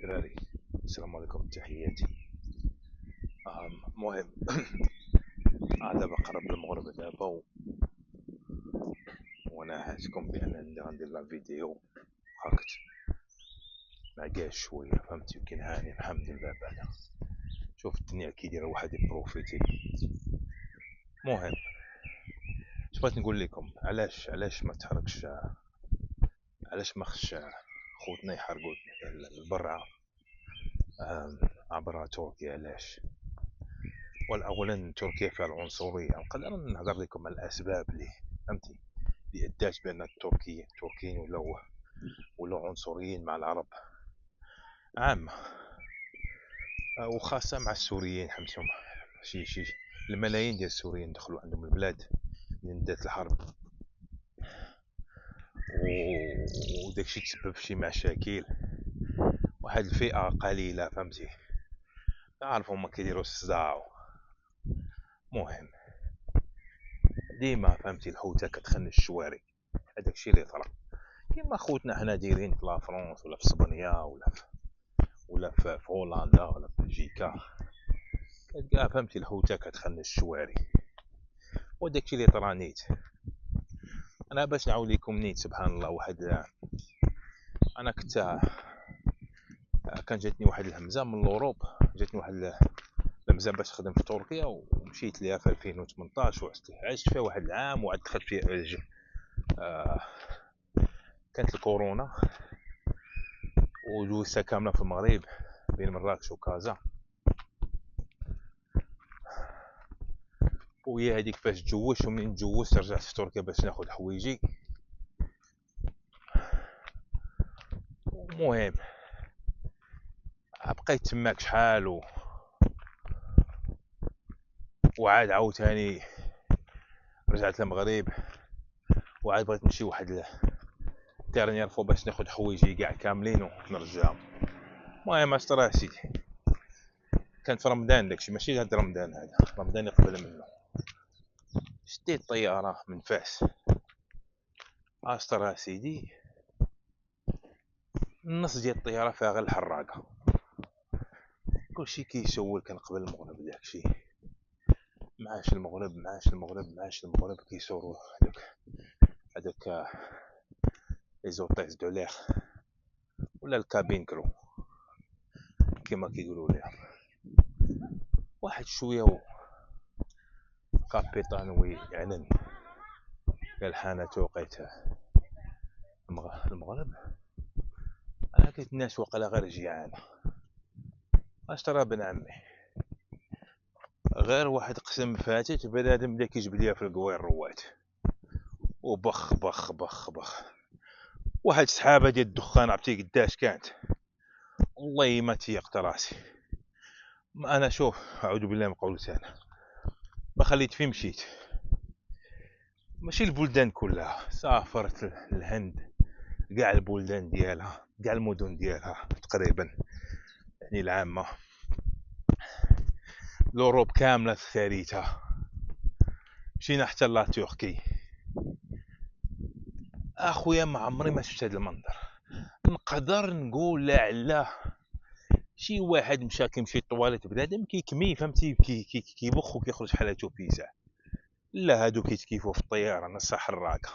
دراري، السلام عليكم، تحياتي. مهم. دابا قرب المغرب دابا وانا حاسكم بان غندير لا فيديو هاكت نعقاش شويه، فهمتي؟ كي نهاني الحمد لله بعدا. شوف الدنيا كي دايره، واحد يبروفيتي. مهم، اش بغيت نقول لكم؟ علاش ما تحركش؟ علاش ما خش خوتنا يحرقوا لبرا عبر تركيا؟ علاش؟ والاولا تركيا فيها العنصريه، نقدر نهضر لكم على الاسباب ليه، فهمتي؟ اللي ادات بان التركيين ولاو عنصريين مع العرب عامه، وخاصه مع السوريين. حمسهم شي الملايين ديال السوريين دخلوا عندهم البلاد من بدات الحرب، وداكشي تسبب في شي مشاكل. واحد الفئه قليله، فهمتي؟ تعرفوا هما كيديروا الصداع. مهم، ديما فهمتي الحوته كتخنش الشوارع. هذاك الشيء اللي طرا كيما خوتنا حنا دايرين في لافرونس ولا في اسبانيا ولا في هولندا ولا في بلجيكا. كاع فهمتي الحوته كتخنش الشوارع، وداكشي اللي طرا نيت. انا باش نعاود لكم نيت، سبحان الله، انا كان جاتني واحد الهمزه من الاوروب، جاتني واحد الهمزه باش نخدم في تركيا، ومشيت ليها في 2018 وعشت فيها واحد العام، وعاد دخلت فيها كانت الكورونا، وجوزتها كامله في المغرب بين مراكش وكازا. وهي هذيك فاش تجوزت، ومن تجوزت رجعت في تركيا باش ناخذ حوايجي. المهم بقيت تماك شحال وعاد عاوتاني رجعت للمغرب، وعاد بغيت نمشي واحد الديرنيير فوا باش ناخذ حوايجي كاع كاملين ونرجعهم. المهم اش طرا سيدي، كان في رمضان داكشي، ماشي هاد رمضان، هذا رمضان قبل منه. شديت الطياره من فاس، اش طرا سيدي، النص ديال الطياره فيها غير الحراقه. كلشي كيسول، كان قبل المغرب داكشي، معاش المغرب كيصوروا هذوك لي زوطيس دو لير ولا الكابين كرو كيما كيقولوا ليها. واحد شويه كابيتان ويعنن قال حان توقيت المغرب. انا كنت الناس وقلا غير جيعانه. اش ترى بن عمي، غير واحد قسم فاتت بنادم بدا كيجبد ليا في القوير روات، وبخ بخ بخ بخ، واحد سحابه ديال الدخان، عرفتي قداش كانت؟ والله ما تيقت راسي. ما انا شوف، اعوذ بالله من قول لسان، ما خليت فيه مشيت. ماشي البلدان كلها، سافرت الهند كاع البلدان ديالها، كاع المدن ديالها تقريبا، يعني العامه، لوروب كامله الثالثه، مشينا حتى لا تركي. اخويا ما عمري ما شفت هذا المنظر. نقدر نقول لعله شي واحد مشى كيمشي الطواليت بنادم كيكمي، فهمتي؟ كيبخ وكيخرج حالته بيسع. لا، هادو كيتكيفوا في الطياره نص حراكه.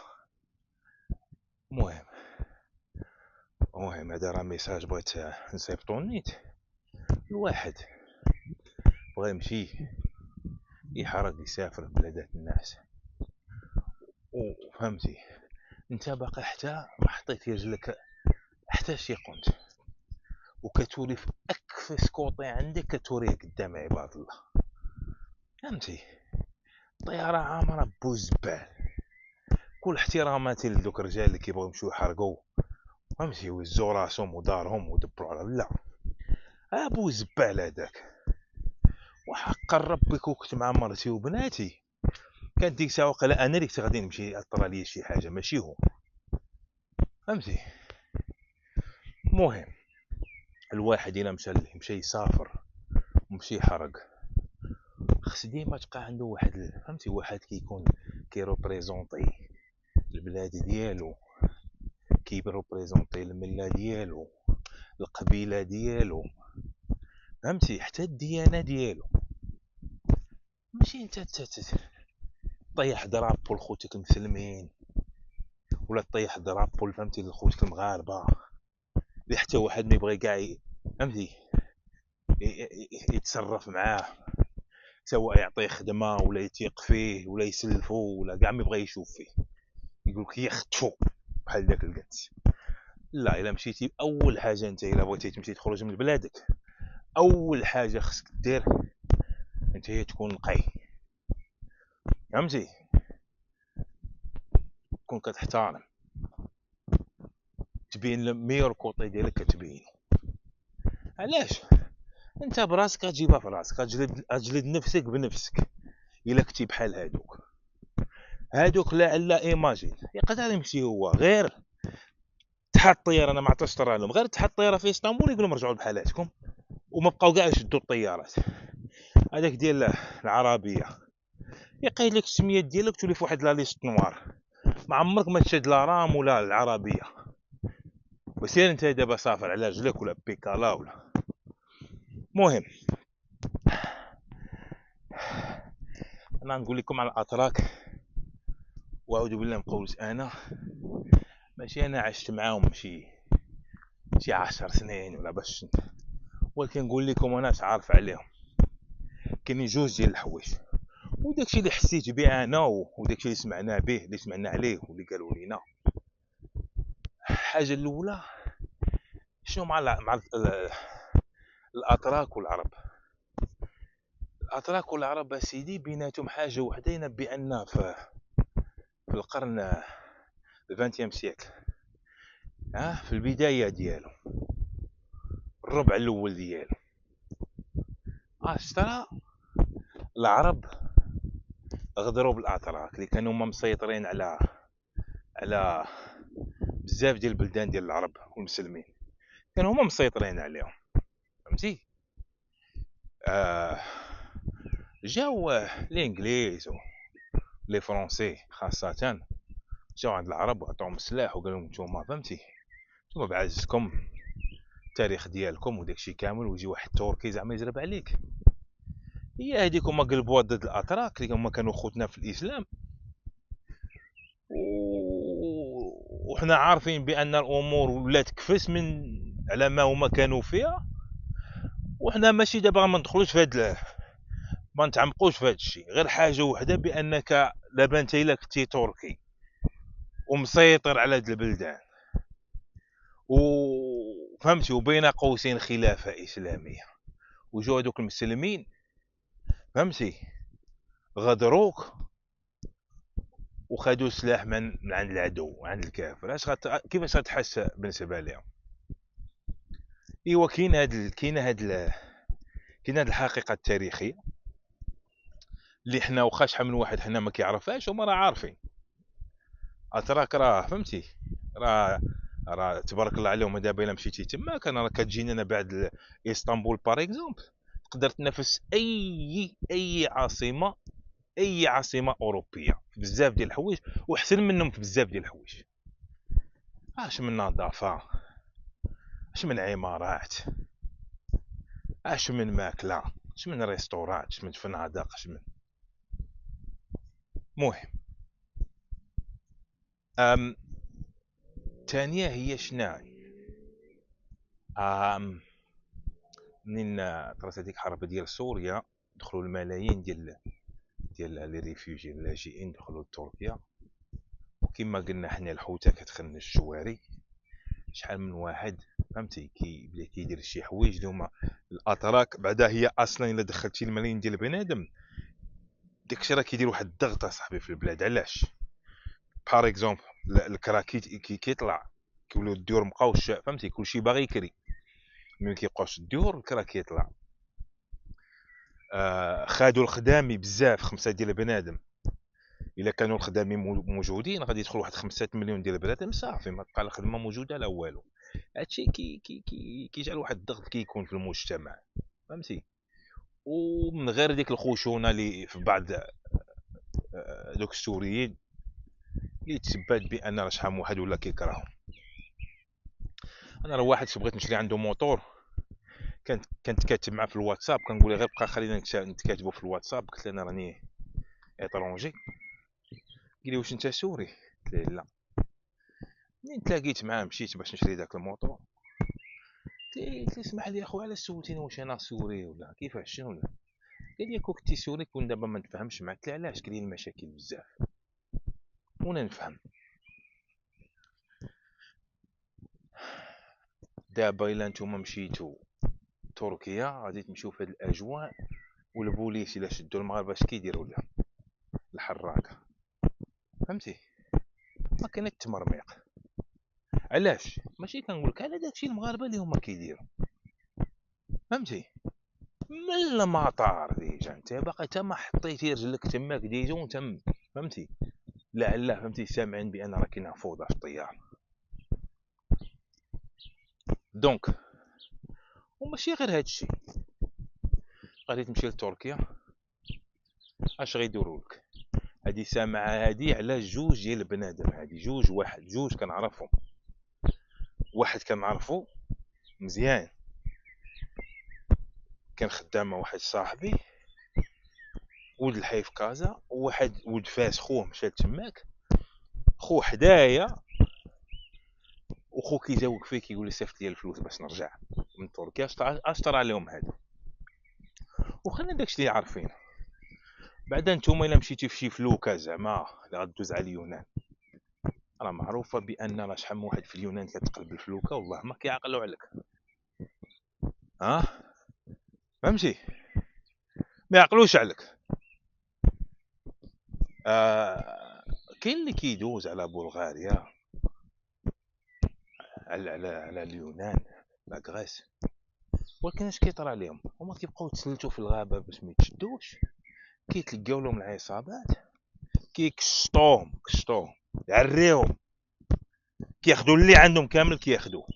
المهم هذا راه ميساج بغيت نصيفطو النيت. الواحد بغا يمشي يحرق يسافر بلادات الناس، وفهمتي انت باقي حتى ما حطيتي رجلك حتى شي قنت، وكتولي في اكفس كوطي عندك كتوريه قدام عباد الله، فهمتي؟ الطياره عامره بوزبال. كل احتراماتي لذوك الرجال اللي كيبغيو يمشيو يحرقوا، فهمتي، ويزو راسهم ودارهم ودبروا على لا، ابو زبال هذاك. وحق الرب كنت مع مرتي وبناتي، كانت ديك الساعه وقيلا انا اللي كنت غادي نمشي طرا لي شي حاجه، ماشي هو، فهمتي؟ المهم الواحد الا مشى يسافر ومشي يحرق، خص ديما تبقى عنده واحد، فهمتي، واحد كيكون كيروبريزونطي البلاد ديالو، كيروبريزونطي المله ديالو، القبيله ديالو، فهمتي، حتى الديانه ديالو. ماشي انت طيح درابو لخوتك المسلمين، ولا طيح درابو فهمتي لخوتك المغاربه، اللي حتى واحد ما يبغي كاع فهمتي يتصرف معاه، سواء يعطيه خدمه ولا يتيق فيه ولا يسلفو ولا كاع ما يبغي يشوف فيه، يقول لك يخطفو بحال داك القدس. لا، الا مشيتي اول حاجه انت الا بغيتي تمشي تخرج من بلادك، اول حاجه خصك دير انت هي تكون نقي، فهمتي، تكون كتحترم، تبين الميور كوطي ديالك كتبين. علاش؟ انت براسك غتجيبها في راسك، غتجلد نفسك بنفسك الا كنتي بحال هادوك لا ايماجين يقدر يمشي هو غير تحط طياره، انا ما عطاش طرا لهم، غير تحط طياره في اسطنبول يقولوا رجعوا لبحالاتكم، وما بقاو كاع يشدوا الطيارات. هذاك ديال العربيه يقيد لك السميات ديالك تولي في واحد لا ليست نوار، ما عمرك ما تشد لا رام ولا العربيه. وسير انت دابا سافر على رجلك ولا بيكالا ولا. مهم انا نقول لكم على الاتراك، واعوذ بالله من قولت انا، ماشي انا عشت معاهم شي 10 سنين ولا باش، ولكن نقول لكم انا عارف عليهم. كاينين جوج ديال الحوايج، وداكشي اللي حسيت به انا وداكشي اللي سمعنا به، اللي سمعنا عليه واللي قالوا لينا. الحاجه الاولى شنو مع الاتراك والعرب. الاتراك والعرب اسيدي بيناتهم حاجه وحده، بان في القرن 20 سيكل، في البدايه ديالو، الربع الاول ديالو، اشترى العرب غدروا بالاتراك اللي كانوا هما مسيطرين على بزاف ديال البلدان ديال العرب والمسلمين، كانوا هما مسيطرين عليهم، فهمتي. جاو الانجليز لي فرونسي خاصه، جاو عند العرب وعطاهم السلاح وقالوا لهم نتوما فهمتي، نتوما بعزكم التاريخ ديالكم وداكشي كامل، ويجي واحد تركي زعما يزرب عليك. هي هذيك هما قلبوها ضد الاتراك اللي هما كانوا خوتنا في الاسلام، وحنا عارفين بان الامور ولات كفس من على ما هما كانوا فيها، وحنا ماشي دابا ما ندخلوش في هاد، ما نتعمقوش في هاد الشيء، غير حاجه وحده بانك دابا انت الا كنتي تركي ومسيطر على هاد البلدان وفهمتي وبين قوسين خلافه اسلاميه، وجو هذوك المسلمين فهمتي غدروك وخدوا سلاح من عند العدو، عند الكافر. كيفاش غتحس بالنسبه لهم؟ ايوا كاينه هاد الحقيقه التاريخيه اللي حنا واخا شحال من واحد حنا ما كيعرفهاش، هما راه عارفين. اتراك راه فهمتي، راه تبارك الله عليهم. دابا الا مشيتي تما كان راه كتجينا انا بعد اسطنبول باغ اكزومبل، تقدر تنافس اي عاصمه اوروبيه في بزاف ديال الحوايج، وحسن منهم في بزاف ديال الحوايج. اش من نظافه، اش من عمارات، اش من ماكله، اش من ريستورات، اش من فنادق، اش من. مهم ثانيه هي شناهي، منين طرات هذيك الحرب ديال سوريا، دخلوا الملايين ديال لي ريفوجي اللاجئين دخلوا لتركيا، وكما قلنا حنا الحوته كتخنش الجواري، شحال من واحد فهمتي بدا كيدير شي حوايج اللي هما الاتراك بعدا. هي اصلا الا دخلتي الملايين ديال بنادم داكشي راه كيدير واحد الضغط صاحبي في البلاد. علاش؟ بار اكزومبل الكراكيت كيطلع، كيوليو الديور مابقاوش فهمتي، كلشي باغي يكري، ملي كيبقاوش الديور الكرا كيطلع. خادوا الخدامي بزاف، 5 ديال بنادم، الا كانوا الخدامي موجودين غادي يدخل واحد 5 مليون ديال بنادم، صافي ما تبقى الخدمه موجوده لا والو. هادشي كيجعل واحد الضغط كيكون في المجتمع، فهمتي. ومن غير ديك الخشونه اللي في بعض دوك السوريين اللي تثبت بان راه شحال من واحد ولا كيكرههم. انا راه واحد بغيت نشري عنده موطور، كنت كاتب معاه في الواتساب، كنقول له غير بقى خلينا نتكاتبوا في الواتساب. قلت له انا راني ايطرونجي. قال لي واش انت سوري؟ قلت له لا. منين تلاقيت معاه مشيت باش نشري داك الموطور، قلت له اسمح لي اخويا، علاش سولتيني واش انا سوري ولا كيفاش شنو؟ لا قال لي كون كنتي سوري كون دابا ما نفهمش معاك. قلت له علاش؟ قال لي المشاكل بزاف وانا نفهم. دابا الا نتوما مشيتو تركيا غادي تمشيو في هاد الاجواء، والبوليس الا شدوا المغاربه اش كيديروا لهم؟ الحراكه، فهمتي؟ ما كاين التمرميق. علاش؟ ماشي كنقول لك على داكشي المغاربه اللي هما كيديروا، فهمتي؟ من المطار ديجا انت باقي تا ما حطيتي رجلك تماك ديجا وانت فهمتي؟ لعله فهمتي سامعين بان راه كاينه فوضى في الطياره. دونك وماشي غير هادشي، غادي تمشي لتركيا اش غيديروا لك؟ هادي سامعه هادي على جوج ديال البنادم، هادي جوج كنعرفهم. واحد كنعرفو مزيان كان خدام مع واحد صاحبي ولد الحي في كازا، وواحد ولد فاس خوه مشى تماك، خو حدايا وخو كيجاوك فيه كيقول لي صيفط لي الفلوس باش نرجع من تركيا. اش طرا لهم هادو؟ وخلينا داكشي اللي عارفين. بعدا نتوما الا مشيتي في شي فلوكه زعما اللي غدوز على اليونان، راه معروفه بان راه شحال من واحد في اليونان كتقلب الفلوكه والله ما كيعقلوا عليك. فهمتي؟ ما يعقلوش عليك. كاين اللي كيدوز على بلغاريا، على اليونان، لا غريس، ولكن اش كيطرى لهم؟ هما كيبقاو يتسلتوا في الغابه باش ما يتشدوش، كيتلقاو لهم العصابات كيكشطوهم يعريهم، كياخذوا اللي عندهم كامل، كياخذوه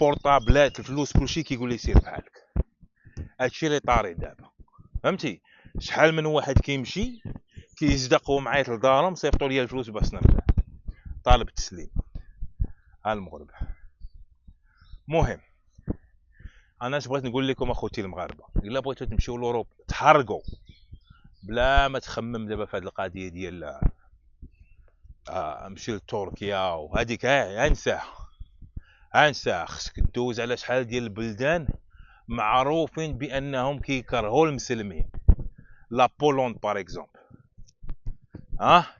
بورطابلات الفلوس كلشي، كيقول لي سير بحالك. هادشي اللي طاري دابا، فهمتي؟ شحال من واحد كيمشي كيزدق ومعيط لدارهم صيفطوا لي الفلوس باش نرجع، طالب التسليم. ها المغرب. مهم انا اش بغيت نقول لكم اخوتي المغاربه، الا بغيتو تمشيو لوروب تحرقوا بلا ما تخمم دابا في هذه القضيه ديال نمشي لتركيا وهذيك انساها. خصك دوز على شحال ديال البلدان معروفين بانهم كيكرهوا المسلمين. لا بولوند باغ اكزومبل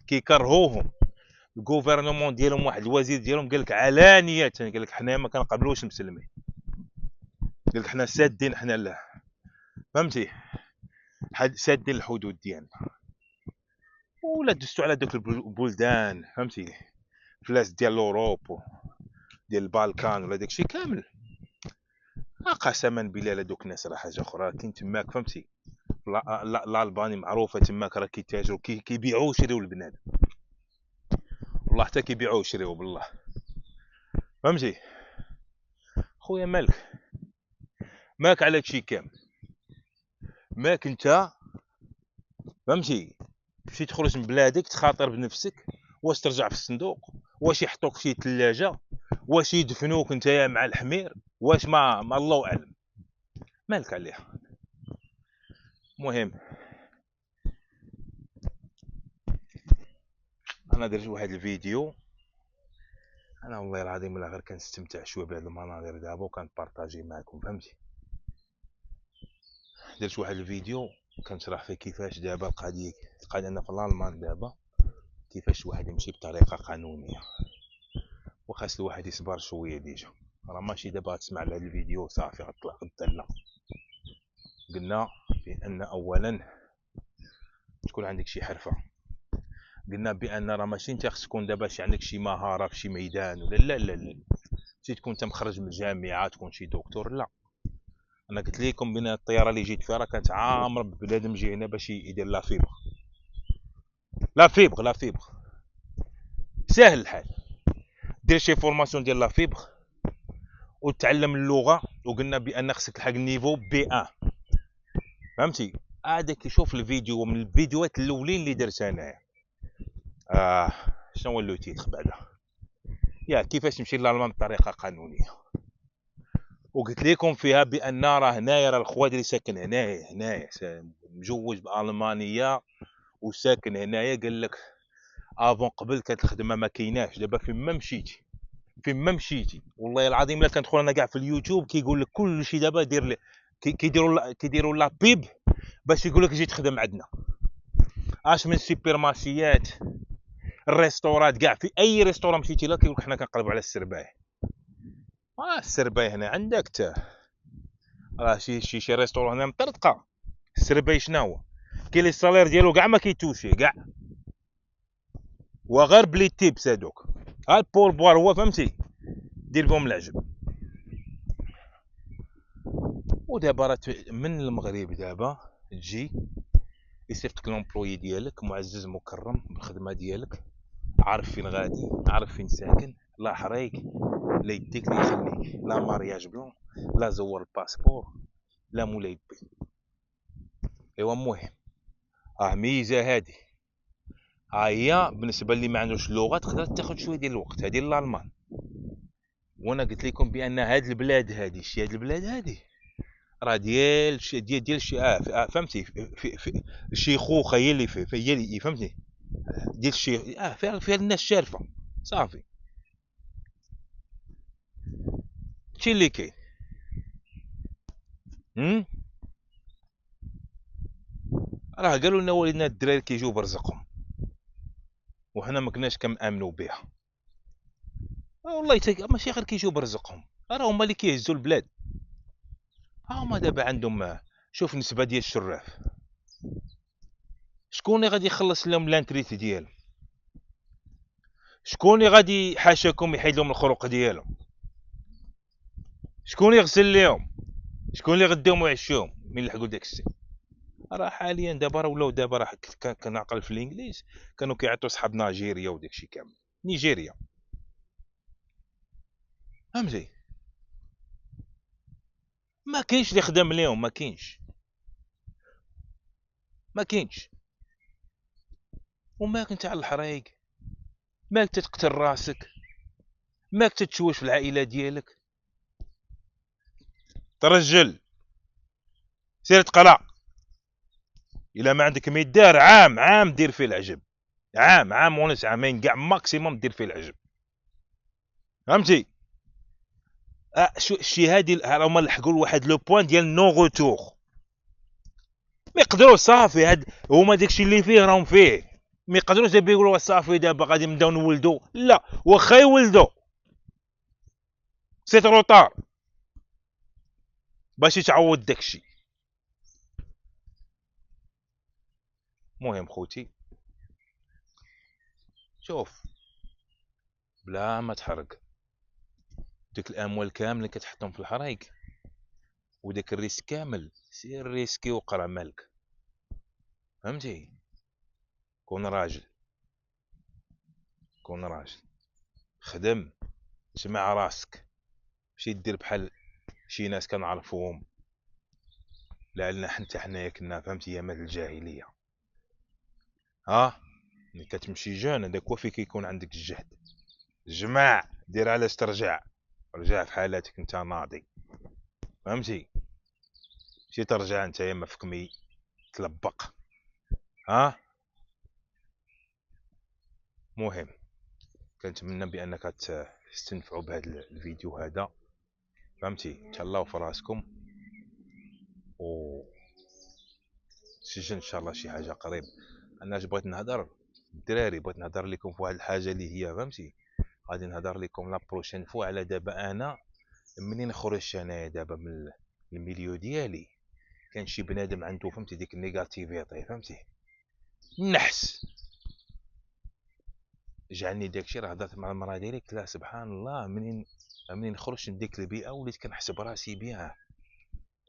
كيكرهوهم. الغوفرنمون ديالهم واحد الوزير ديالهم قال لك علانيه، قال لك حنا ما كنقبلوش المسلمين، قال لك حنا سادين، حنا لا، فهمتي؟ سادين الحدود ديالنا. ولا دزتو على دوك البلدان، فهمتي؟ فلاس ديال اوروب ديال البالكان ولا داكشي كامل، قسما بالله لا دوك الناس راه حاجه اخرى. كاين تماك فهمتي الالباني معروفه تماك راه كيتاجروا كيبيعوا ويشريوا البنادم، والله حتى كيبيعوا ويشريوا بالله، فهمتي؟ خويا مالك على هادشي كامل؟ ماك انت فهمتي تمشي تخرج من بلادك تخاطر بنفسك، واش ترجع في الصندوق، واش يحطوك في شي ثلاجه، واش يدفنوك نتايا مع الحمير، واش ما الله اعلم، مالك عليها. مهم انا درت واحد الفيديو، انا والله العظيم الا غير كنستمتع شويه بهاد المناظر دابا وكنبارطاجي معكم، فهمتي؟ درت واحد الفيديو كنشرح فيه كيفاش دابا القضيه انا في الالمان دابا كيفاش الواحد يمشي بطريقه قانونيه، وخاص الواحد يصبر شويه ديجا. راه ماشي دابا تسمع على الفيديو صافي غطلع غدا، لا. قلنا بان اولا تكون عندك شي حرفه، قلنا بان راه ماشي انت خص تكون دابا شي عندك شي مهاره في شي ميدان ولا لا تكون انت مخرج من الجامعه تكون شي دكتور، لا. انا قلت لكم بان الطياره اللي جيت فيها راه كانت عامره ببنادم جي هنا باش يدير لا فيبغ ساهل الحال، دير شي فورماسيون ديال لا فيبغ وتعلم اللغه، وقلنا بان خصك تلحق النيفو بي 1، فهمتي؟ هذاك يشوف الفيديو من الفيديوهات الاولين اللي درت انايا. شنو هو لو تيتر بعدا؟ يا كيفاش نمشي لالمان بطريقه قانونيه. وقلت لكم فيها بان راه هنايا راه الخوات اللي ساكن هنايا مجوج بالمانيه وساكن هنايا، قال لك افون قبل كانت الخدمه ما كايناش، دابا فين ما مشيتي والله العظيم الا كندخل انا كاع في اليوتيوب كيقول لك كل شيء دابا دير لي كيديروا لا بيب باش يقول لك جي تخدم عندنا. اش من سوبر مارشيات الريستورات كاع، في اي ريستوران مشيتي له كيقول لك حنا كنقلبوا على السربايه. السربايه هنا عندك تا راه شي ريستوران هنا مطرطقه. السرباي شنو هو؟ كاين لي الصالير ديالو كاع ما كيتوشي كاع، وغير بلي تيبس هادوك ها البول بوار هو فهمتي دير بهم العجب. ودابا راه من المغرب دابا تجي يصيفطك لومبلوي ديالك معزز مكرم بالخدمه ديالك، عارف فين غادي، عارف فين ساكن، لا حريق لا يديك لا يخليك، لا مارياج بلون، لا زور الباسبور، لا مولاي بي. ايوا المهم ميزه هادي هي بالنسبه اللي ما عندوش اللغه تقدر تاخذ شويه ديال الوقت، هذه الالمان. وانا قلت لكم بان هاد البلاد هادي هاد البلاد هادي راه ديال شي فهمتي في الشيخوخه هي اللي هي اللي فهمتي ديال الشيخ فيها الناس شارفه صافي. هادشي اللي كاين. راه قالوا لنا وليدنا الدراري كيجيو برزقهم وحنا ما كناش كنامنوا بها. والله ماشي غير كيجيو برزقهم، راه هما اللي كيهزوا البلاد. هما دابا عندهم شوف نسبه ديال الشراف، شكون اللي غادي يخلص لهم لانتريت ديالهم؟ شكون اللي غادي حاشاكم يحيد لهم الخروق ديالهم؟ شكون يغسل لهم؟ شكون اللي غداهم ويعشوهم من لحقوا داك الشيء؟ راه حاليا دابا راه ولاو دابا راه كنعقل في الانجليز كانوا كيعطوا صحاب نيجيريا وداك الشيء كامل. نيجيريا فهمتي ما كاينش اللي خدام ليهم، ما كاينش وماك انت على الحرايق، ماك تتقتل راسك، ماك تتشوش في العائله ديالك. ترجل سير تقرا، الا ما عندك ما يدار عام دير فيه العجب، عام ونص عامين كاع ماكسيموم دير فيه العجب فهمتي. شي هادي هما لحقوا لواحد لو بوين ديال نو غوتور، ما يقدروا صافي هاد هما داكشي اللي فيه راهم فيه، ما يقدروش دابا يقولوا صافي دابا غادي نبداو نولدوا، لا واخا يولدوا سي تروطار باش يتعوض داكشي. المهم خوتي شوف بلا ما تحرق ديك الاموال كامل اللي كتحطهم في الحرايق وداك الريسك كامل، سير ريسكي وقرا مالك فهمتي. كون راجل خدم، جمع راسك، ماشي دير بحال شي ناس كنعرفوهم لعلنا حنايا كنا فهمتي ايامات الجاهليه. ملي كتمشي جون هذاك هو فين كيكون عندك الجهد. جمع دير علاش ترجع في حالاتك انت ناضي فهمتي، ماشي ترجع انت ما فيك تلبق. مهم كنتمنى بانك تستنفعوا بهذا الفيديو هذا فهمتي. تهلاو في راسكم و سجل ان شاء الله شي حاجه قريب. انا بغيت نهضر الدراري، بغيت نهضر لكم في واحد الحاجه اللي هي فهمتي غادي نهضر لكم لا بروشين فوا على دابا انا منين خرجت انايا دابا من الميليو ديالي كان شي بنادم عنده فهمتي ديك النيجاتيفيتي فهمتي النحس جعلني داكشي. راه هضرت مع المراه ديالي قلت لها سبحان الله منين خرجت من ديك البيئه وليت كنحسب راسي بها،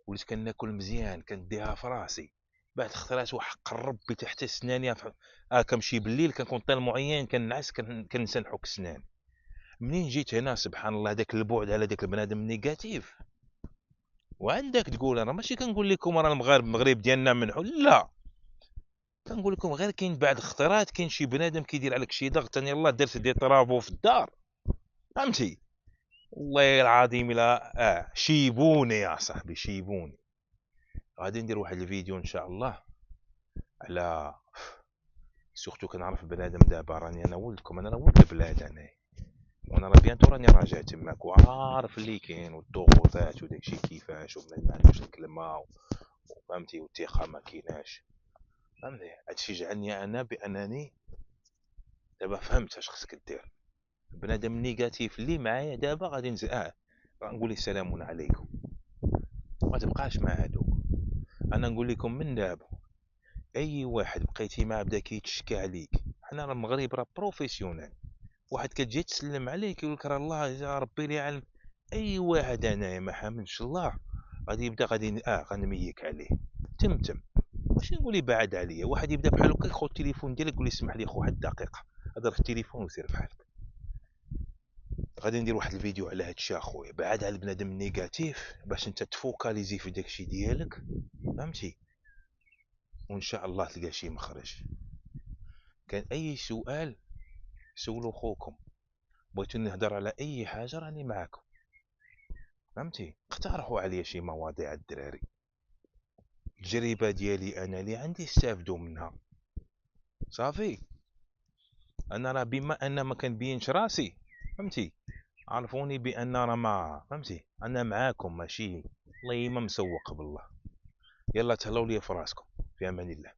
وليت كناكل مزيان كنديها في راسي. بعد خطرات وحق ربي تحت سناني كنمشي بالليل كنكون طيل معين كنعس كننسى نحك سنان. منين جيت هنا سبحان الله داك البعد على داك البنادم نيجاتيف. وعندك تقول انا ماشي كنقول لكم راه المغرب ديالنا منحول، لا كنقول لكم غير كاين بعد خطرات كاين شي بنادم كيدير عليك شي ضغط ثاني يلاه درت دي طرافو في الدار فهمتي؟ والله العظيم لا شيبوني يا صاحبي شيبوني. غادي ندير واحد الفيديو ان شاء الله على سورتو كنعرف بنادم دابا، راني انا ولدكم، انا راه ولد البلاد انا، وانا راه بيانتو راني راجع تماك وعارف اللي كاين والضغوطات وداكشي كيفاش، وبنادم ما عندوش الكلمه فهمتي، والثقه ما كيناش. فهمتي؟ هادشي جعلني انا بانني دابا فهمت اش خصك دير. بنادم نيجاتيف اللي معايا دابا غادي نزل غنقول له سلام عليكم، ما تبقاش مع هادوك. انا نقول لكم من دابا اي واحد بقيتي معاه بدا كيتشكى عليك، حنا راه المغرب راه بروفيسيونيل، واحد كتجي تسلم عليه كيقول لك راه الله يا ربي لي علم، اي واحد انايا ما حاملش الله غادي يبدا غادي غنميك عليه تمتم. ماشي نقول لي بعد عليا، واحد يبدا بحال هكا ياخذ التليفون ديالك يقول لي اسمح لي خو واحد الدقيقه، هضر في التليفون وسير بحالك. غادي ندير واحد الفيديو على هادشي اخويا، بعد على البنادم النيجاتيف باش انت تفوكاليزي في داكشي ديالك، فهمتي؟ وان شاء الله تلقى شي مخرج. كان اي سؤال سولوا خوكم، بغيتو نهضر على اي حاجه راني معاكم، فهمتي؟ اقترحوا عليا شي مواضيع الدراري، التجربه ديالي انا اللي عندي استافدوا منها صافي. انا راه بما ان ما كنبينش راسي، فهمتي، عرفوني بان راه ما فهمتي انا معاكم، ماشي الله ما مسوق بالله. يلا تهلاو لي في راسكم، في امان الله.